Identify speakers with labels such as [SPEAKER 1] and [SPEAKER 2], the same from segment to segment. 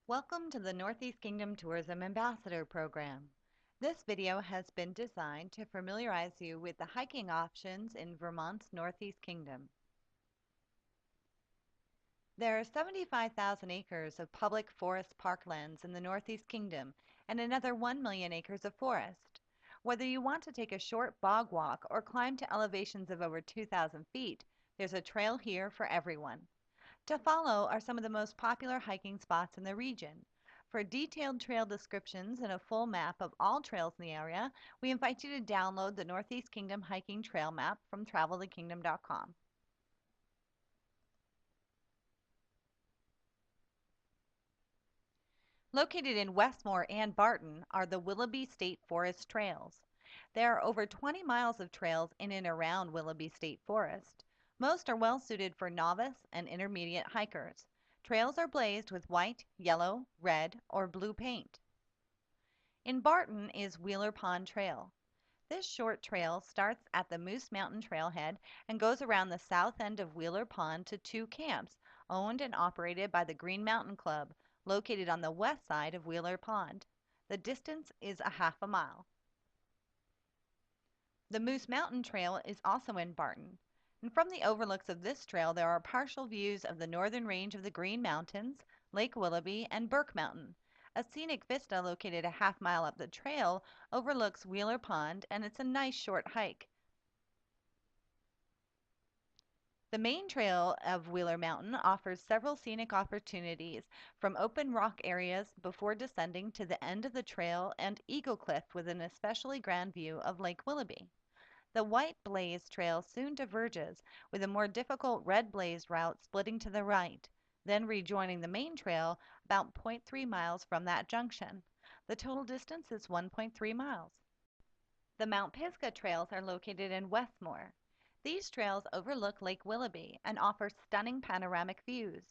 [SPEAKER 1] Welcome to the Northeast Kingdom Tourism Ambassador Program. This video has been designed to familiarize you with the hiking options in Vermont's Northeast Kingdom. There are 75,000 acres of public forest parklands in the Northeast Kingdom and another 1 million acres of forest. Whether you want to take a short bog walk or climb to elevations of over 2,000 feet, there's a trail here for everyone. To follow are some of the most popular hiking spots in the region. For detailed trail descriptions and a full map of all trails in the area, we invite you to download the Northeast Kingdom Hiking Trail Map from travelthekingdom.com. Located in Westmore and Barton are the Willoughby State Forest Trails. There are over 20 miles of trails in and around Willoughby State Forest. Most are well suited for novice and intermediate hikers. Trails are blazed with white, yellow, red, or blue paint. In Barton is Wheeler Pond Trail. This short trail starts at the Moose Mountain Trailhead and goes around the south end of Wheeler Pond to two camps owned and operated by the Green Mountain Club, located on the west side of Wheeler Pond. The distance is a half a mile. The Moose Mountain Trail is also in Barton. And from the overlooks of this trail, there are partial views of the northern range of the Green Mountains, Lake Willoughby, and Burke Mountain. A scenic vista located a half mile up the trail overlooks Wheeler Pond, and it's a nice short hike. The main trail of Wheeler Mountain offers several scenic opportunities, from open rock areas before descending to the end of the trail and Eagle Cliff with an especially grand view of Lake Willoughby. The White Blaze Trail soon diverges, with a more difficult Red Blaze route splitting to the right, then rejoining the main trail about 0.3 miles from that junction. The total distance is 1.3 miles. The Mount Pisgah trails are located in Westmore. These trails overlook Lake Willoughby and offer stunning panoramic views.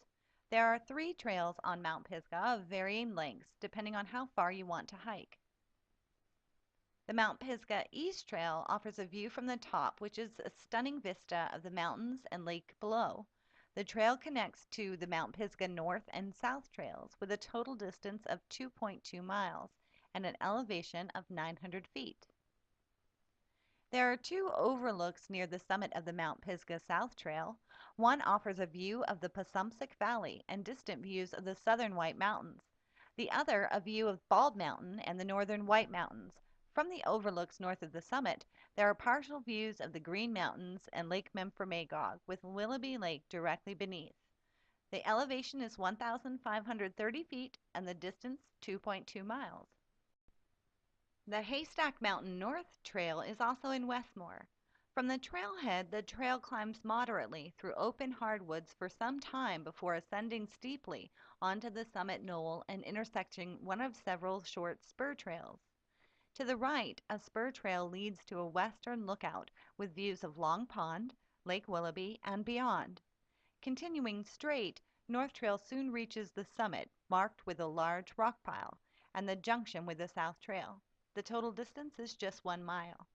[SPEAKER 1] There are 3 trails on Mount Pisgah of varying lengths, depending on how far you want to hike. The Mount Pisgah East Trail offers a view from the top, which is a stunning vista of the mountains and lake below. The trail connects to the Mount Pisgah North and South trails with a total distance of 2.2 miles and an elevation of 900 feet. There are 2 overlooks near the summit of the Mount Pisgah South Trail. One offers a view of the Passumpsic Valley and distant views of the southern White Mountains. The other a view of Bald Mountain and the northern White Mountains. From the overlooks north of the summit, there are partial views of the Green Mountains and Lake Memphremagog, with Willoughby Lake directly beneath. The elevation is 1,530 feet and the distance 2.2 miles. The Haystack Mountain North Trail is also in Westmore. From the trailhead, the trail climbs moderately through open hardwoods for some time before ascending steeply onto the summit knoll and intersecting one of several short spur trails. To the right, a spur trail leads to a western lookout with views of Long Pond, Lake Willoughby, and beyond. Continuing straight, North Trail soon reaches the summit, marked with a large rock pile, and the junction with the South Trail. The total distance is just 1 mile.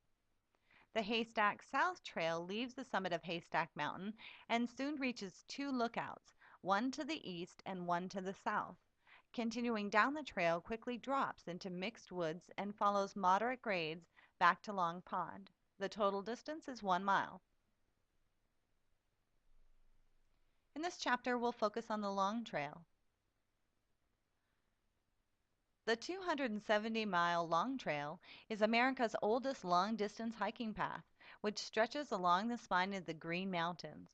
[SPEAKER 1] The Haystack South Trail leaves the summit of Haystack Mountain and soon reaches 2 lookouts, one to the east and one to the south. Continuing down the trail quickly drops into mixed woods and follows moderate grades back to Long Pond. The total distance is 1 mile. In this chapter, we'll focus on the Long Trail. The 270-mile Long Trail is America's oldest long-distance hiking path, which stretches along the spine of the Green Mountains,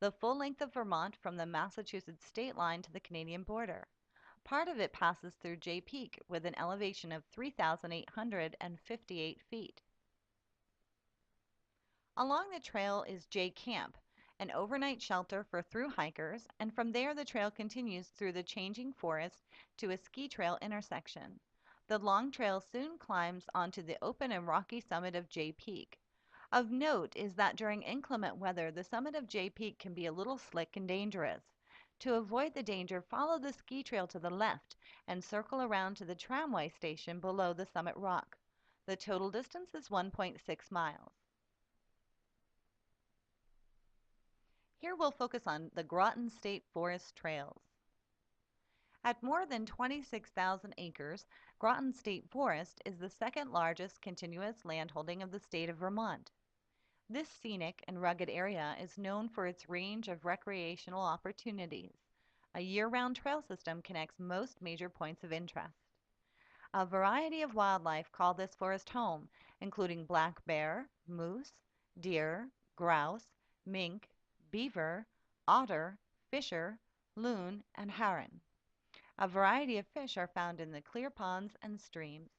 [SPEAKER 1] the full length of Vermont from the Massachusetts state line to the Canadian border. Part of it passes through Jay Peak with an elevation of 3,858 feet. Along the trail is Jay Camp, an overnight shelter for through hikers, and from there the trail continues through the changing forest to a ski trail intersection. The Long Trail soon climbs onto the open and rocky summit of Jay Peak. Of note is that during inclement weather, the summit of Jay Peak can be a little slick and dangerous. To avoid the danger, follow the ski trail to the left and circle around to the tramway station below the summit rock. The total distance is 1.6 miles. Here we'll focus on the Groton State Forest Trails. At more than 26,000 acres, Groton State Forest is the second largest continuous landholding of the state of Vermont. This scenic and rugged area is known for its range of recreational opportunities. A year-round trail system connects most major points of interest. A variety of wildlife call this forest home, including black bear, moose, deer, grouse, mink, beaver, otter, fisher, loon, and heron. A variety of fish are found in the clear ponds and streams.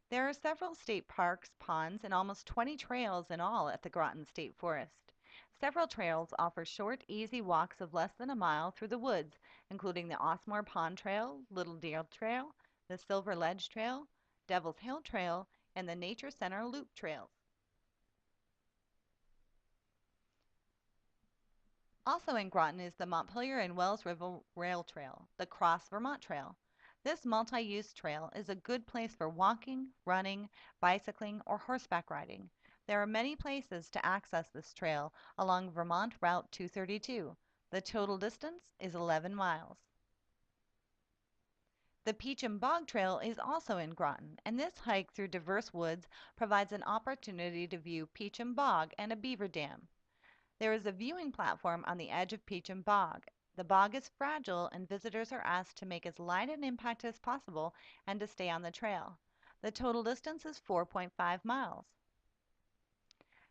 [SPEAKER 1] There are several state parks, ponds, and almost 20 trails in all at the Groton State Forest. Several trails offer short, easy walks of less than a mile through the woods, including the Osmore Pond Trail, Little Deer Trail, the Silver Ledge Trail, Devil's Hill Trail, and the Nature Center Loop Trails. Also in Groton is the Montpelier and Wells River Rail Trail, the Cross Vermont Trail. This multi-use trail is a good place for walking, running, bicycling, or horseback riding. There are many places to access this trail along Vermont Route 232. The total distance is 11 miles. The Peacham Bog Trail is also in Groton, and this hike through diverse woods provides an opportunity to view Peacham Bog and a beaver dam. There is a viewing platform on the edge of Peacham Bog. The bog is fragile, and visitors are asked to make as light an impact as possible and to stay on the trail. The total distance is 4.5 miles.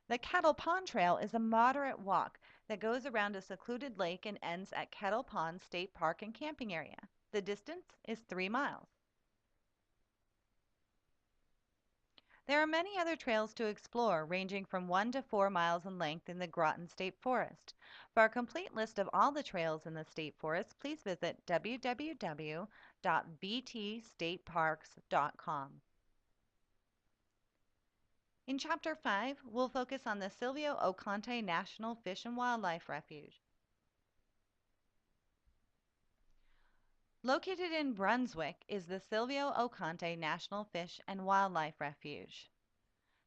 [SPEAKER 1] The Kettle Pond Trail is a moderate walk that goes around a secluded lake and ends at Kettle Pond State Park and Camping Area. The distance is 3 miles. There are many other trails to explore, ranging from 1 to 4 miles in length in the Groton State Forest. For a complete list of all the trails in the state forest, please visit www.btstateparks.com. In Chapter 5, we'll focus on the Sylvia Conte National Fish and Wildlife Refuge. Located in Brunswick is the Sylvia Conte National Fish and Wildlife Refuge.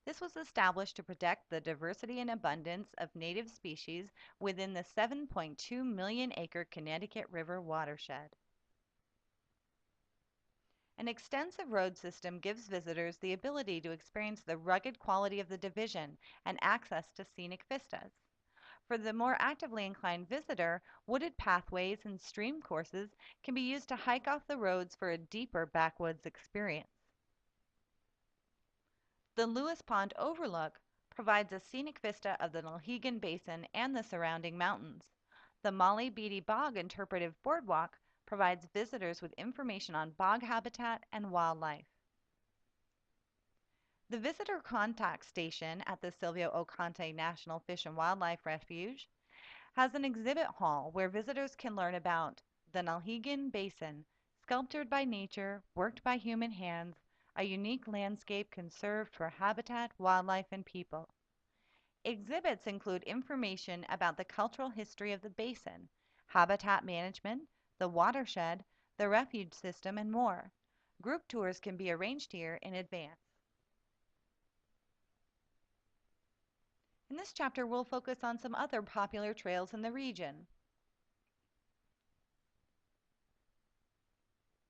[SPEAKER 1] This was established to protect the diversity and abundance of native species within the 7.2 million acre Connecticut River watershed. An extensive road system gives visitors the ability to experience the rugged quality of the division and access to scenic vistas. For the more actively inclined visitor, wooded pathways and stream courses can be used to hike off the roads for a deeper backwoods experience. The Lewis Pond Overlook provides a scenic vista of the Nalhegan Basin and the surrounding mountains. The Molly Beatty Bog Interpretive Boardwalk provides visitors with information on bog habitat and wildlife. The Visitor Contact Station at the Sylvia Conte National Fish and Wildlife Refuge has an exhibit hall where visitors can learn about the Nalhegan Basin, sculptured by nature, worked by human hands, a unique landscape conserved for habitat, wildlife, and people. Exhibits include information about the cultural history of the basin, habitat management, the watershed, the refuge system, and more. Group tours can be arranged here in advance. In this chapter, we'll focus on some other popular trails in the region.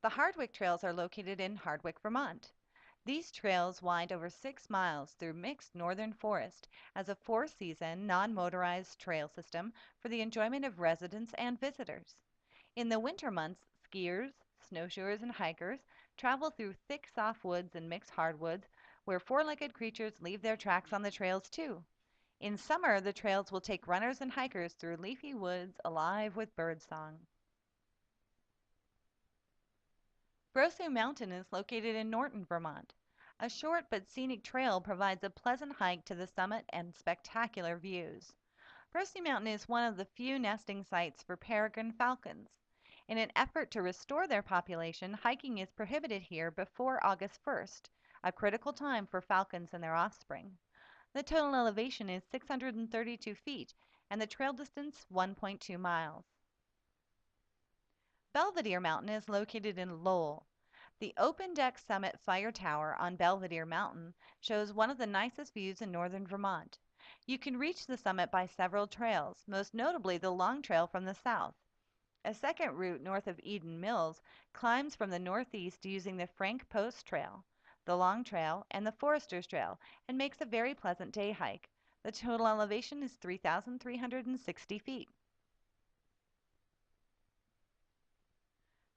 [SPEAKER 1] The Hardwick Trails are located in Hardwick, Vermont. These trails wind over 6 miles through mixed northern forest as a four-season, non-motorized trail system for the enjoyment of residents and visitors. In the winter months, skiers, snowshoers, and hikers travel through thick softwoods and mixed hardwoods where four-legged creatures leave their tracks on the trails too. In summer, the trails will take runners and hikers through leafy woods alive with birdsong. Groton Mountain is located in Norton, Vermont. A short but scenic trail provides a pleasant hike to the summit and spectacular views. Groton Mountain is one of the few nesting sites for peregrine falcons. In an effort to restore their population, hiking is prohibited here before August 1st, a critical time for falcons and their offspring. The total elevation is 632 feet and the trail distance 1.2 miles. Belvedere Mountain is located in Lowell. The open-deck summit fire tower on Belvedere Mountain shows one of the nicest views in northern Vermont. You can reach the summit by several trails, most notably the Long Trail from the south. A second route north of Eden Mills climbs from the northeast using the Frank Post Trail, the Long Trail, and the Forester's Trail, and makes a very pleasant day hike. The total elevation is 3,360 feet.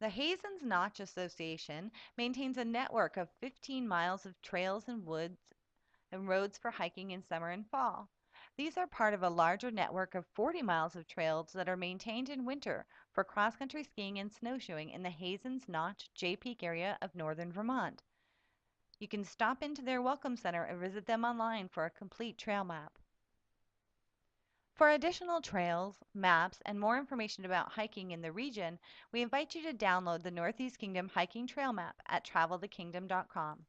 [SPEAKER 1] The Hazens Notch Association maintains a network of 15 miles of trails and woods and roads for hiking in summer and fall. These are part of a larger network of 40 miles of trails that are maintained in winter for cross-country skiing and snowshoeing in the Hazens Notch Jay Peak area of northern Vermont. You can stop into their welcome center or visit them online for a complete trail map. For additional trails, maps, and more information about hiking in the region, we invite you to download the Northeast Kingdom Hiking Trail Map at travelthekingdom.com.